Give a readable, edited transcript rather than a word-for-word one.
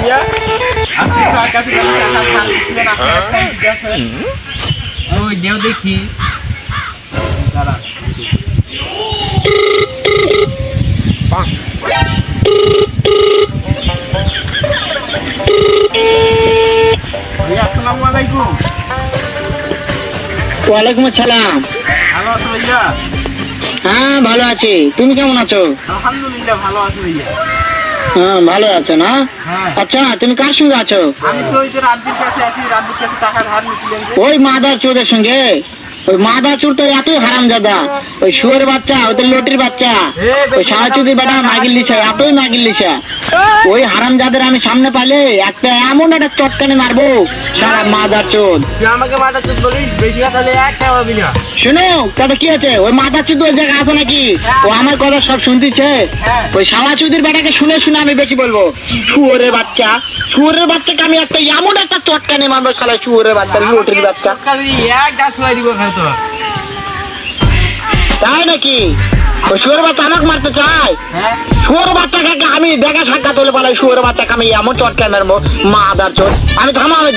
ভাইয়া আপনি কার কাছে টাকা ধার দিয়েছিলেন আপনার কাছে ওই দেও দেখি দাঁড়া ভাইয়া আসসালামু আলাইকুম। ওয়ালাইকুম আসসালাম। ভালো আছো ভাইয়া? হ্যাঁ ভালো আছি, তুমি কেমন আছো? আলহামদুলিল্লাহ ভালো আছি ভাইয়া। হ্যাঁ ভালো আছো না? হ্যাঁ আচ্ছা তুমি কার সঙ্গে আছো? আমি তো ওই যে রাজ্যের কাছে আছি, রাজ্যের কাছে টাকা ধার নিয়েছিলেন যে। ওই মাদার চোরের সঙ্গে? ওই মাদার চোর তো এতই হারামজাদা, ওই শুয়োর বাচ্চা, ওই তো লটির বাচ্চা, ওই সাহায্যদি বেটা মাগিল লিছা, এতই মাগিল লিছা। ওই হারামজাদের আমি সামনে পাইলে একটা এমন একটা চটকানি মারবো সারা মাদার চোর। তুই আমাকে মাথা চুপ বলিস, বেশি কথা হলে একটা পাবি না। শুনো তাতে কি আছে, ওই মাদার চোর ওই জায়গায় আছে নাকি? ও আমার কথা সব শুনতেছে। ওই সাওয়া চুদির বেটাকে শুনে শুনে আমি বেশি বলবো। শুয়োরের বাচ্চা, শুয়োরের বাচ্চাকে আমি একটা এমন একটা চটকানি মারবো সারা শুয়োরের বাচ্চা, লটির বাচ্চা। এক গাছ ছুঁয়ে দিব হয়তো। তাই নাকি? ওই শুয়োর বাচ্চা আমাকে মারতে চায়? শুয়োর বাচ্চাকে আমি দেখা সাক্ষাৎ হলে পালাই, শুয়োর বাচ্চাকে আমি এমন চটকানি মারবো মাদার চোর। আমি থামা, আমি